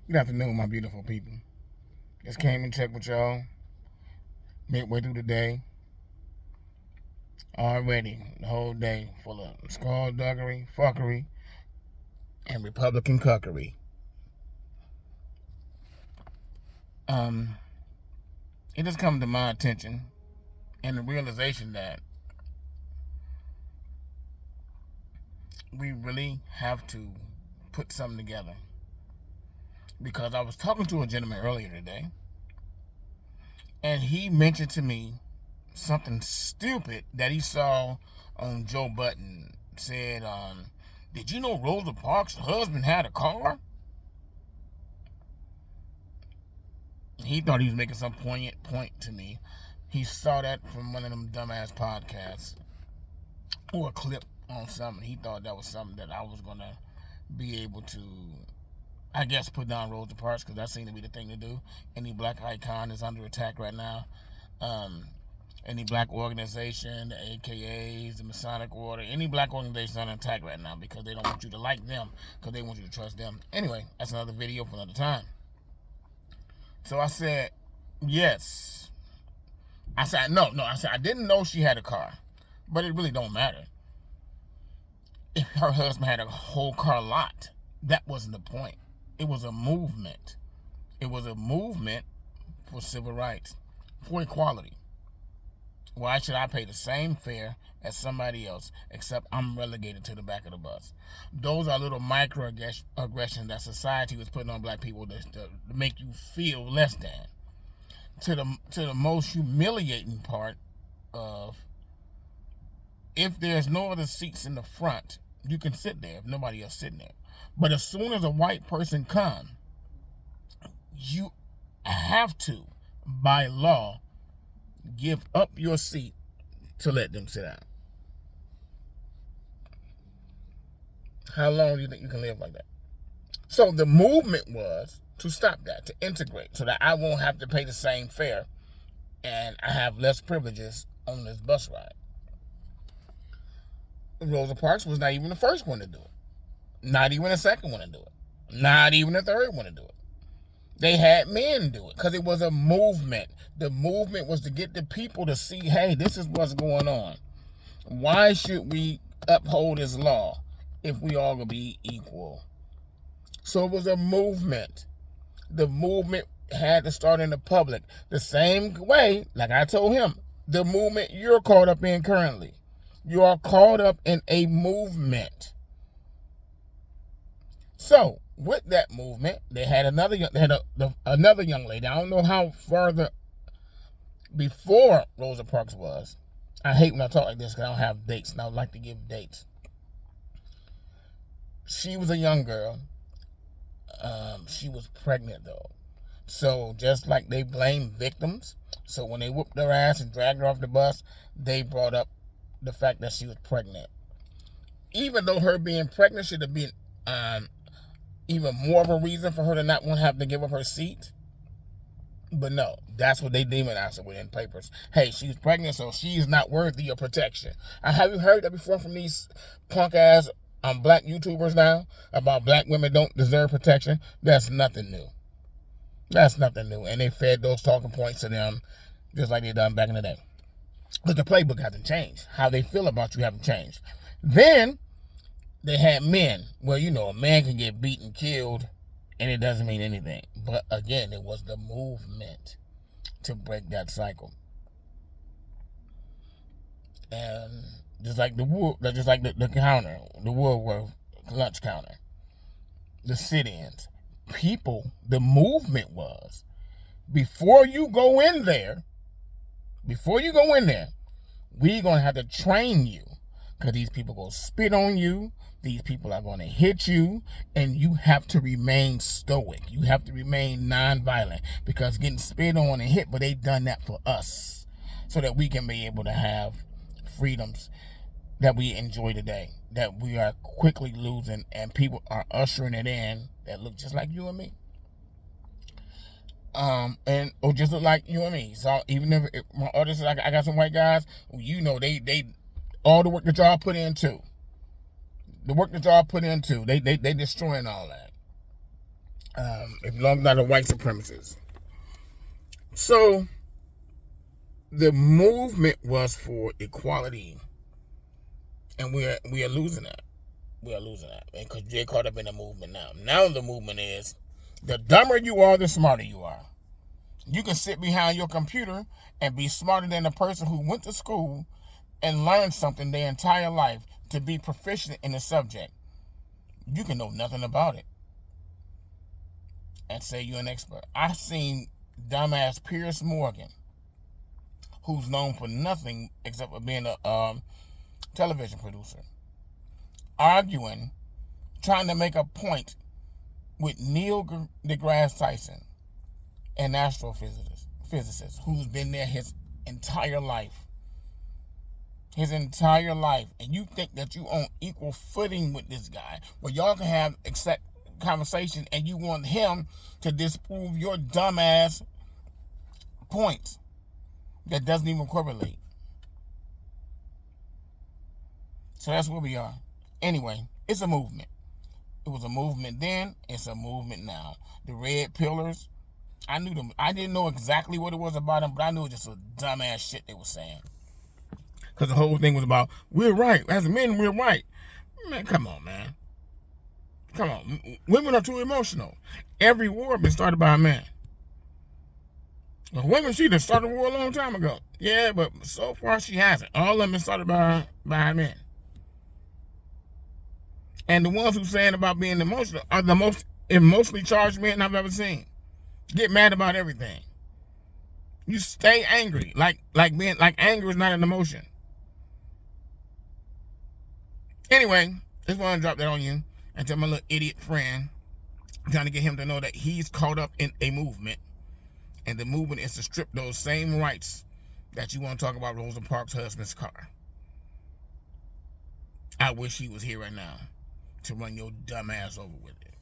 Good afternoon, my beautiful people. Just came and checked with y'all midway through the day. Already, the whole day full of skullduggery, fuckery, and Republican cuckery. Um, it just come to my attention and the realization that we really have to put something together. Because I was talking to a gentleman earlier today, and he mentioned to me something stupid that he saw on Joe Budden. Said, did you know Rosa Parks' husband had a car? He thought he was making some poignant point to me. He saw that from one of them dumbass podcasts or a clip on something. He thought that was something that I was going to be able to, I guess, put down Rosa Parks, because that seemed to be the thing to do. Any black icon is under attack right now. Any black organization, the AKAs, the Masonic Order, any black organization is under attack right now because they don't want you to like them, because they want you to trust them. Anyway, that's another video for another time. So I said, yes. I said, no. I said, I didn't know she had a car, but it really don't matter. If her husband had a whole car lot, that wasn't the point. It was a movement. It was a movement for civil rights, for equality. Why should I pay the same fare as somebody else, except I'm relegated to the back of the bus? Those are little microaggressions that society was putting on black people to make you feel less than. To the most humiliating part of, if there's no other seats in the front, you can sit there if nobody else sitting there. But as soon as a white person comes, you have to, by law, give up your seat to let them sit down. How long do you think you can live like that? So the movement was to stop that, to integrate, so that I won't have to pay the same fare and I have less privileges on this bus ride. Rosa Parks was not even the first one to do it. Not even the second one to do it. Not even the third one to do it. They had men do it because it was a movement. The movement was to get the people to see, hey, this is what's going on. Why should we uphold this law if we all gonna be equal? So it was a movement. The movement had to start in the public. The same way, like I told him, the movement you're caught up in currently. You are caught up in a movement. So with that movement, they had another young lady. I don't know how further before Rosa Parks was. I hate when I talk like this because I don't have dates, and I would like to give dates. She was a young girl. She was pregnant though. So just like they blame victims, so when they whooped her ass and dragged her off the bus, they brought up the fact that she was pregnant. Even though her being pregnant should have been even more of a reason for her to not want to have to give up her seat. But no, that's what they demonized it within papers. Hey, she's pregnant, so she's not worthy of protection. Have you heard that before from these punk ass black YouTubers now about black women don't deserve protection? That's nothing new. That's nothing new. And they fed those talking points to them just like they done back in the day. But the playbook hasn't changed. How they feel about you haven't changed. Then they had men. Well, you know, a man can get beaten, killed, and it doesn't mean anything. But again, it was the movement to break that cycle. And just like the counter, the Woolworth lunch counter, the sit-ins, people, the movement was, before you go in there, we're going to have to train you, because these people going to spit on you. These people are going to hit you, and you have to remain stoic. You have to remain nonviolent, because getting spit on and hit, but they done that for us so that we can be able to have freedoms that we enjoy today, that we are quickly losing, and people are ushering it in that look just like you and me. And or just look like you and me. So even if my audience, I got some white guys, you know, they all the work that y'all put into, they destroying all that. It belongs to the white supremacists. So the movement was for equality, and we are losing that. We are losing that because they're caught up in the movement now. Now the movement is the dumber you are, the smarter you are. You can sit behind your computer and be smarter than the person who went to school and learned something their entire life to be proficient in the subject. You can know nothing about it and say you're an expert. I've seen dumbass Piers Morgan, who's known for nothing except for being a television producer, arguing, trying to make a point with Neil deGrasse Tyson, an astrophysicist who's been there his entire life. His entire life. And you think that you on equal footing with this guy, where y'all can have conversation, and you want him to disprove your dumbass points that doesn't even correlate. So that's where we are. Anyway, it's a movement. It was a movement then. It's a movement now. The red pillars, I knew them. I didn't know exactly what it was about them, but I knew it was just a dumbass shit they were saying. Because the whole thing was about, we're right. As men, we're right. Man, come on, man. Come on. Women are too emotional. Every war has been started by a man. The women, she done started a war a long time ago. Yeah, but so far she hasn't. All of them been started by men. And the ones who saying about being emotional are the most emotionally charged men I've ever seen. Get mad about everything. You stay angry. Like anger is not an emotion. Anyway, just want to drop that on you and tell my little idiot friend, trying to get him to know that he's caught up in a movement. And the movement is to strip those same rights that you want to talk about Rosa Parks' husband's car. I wish he was here right now to run your dumb ass over with it.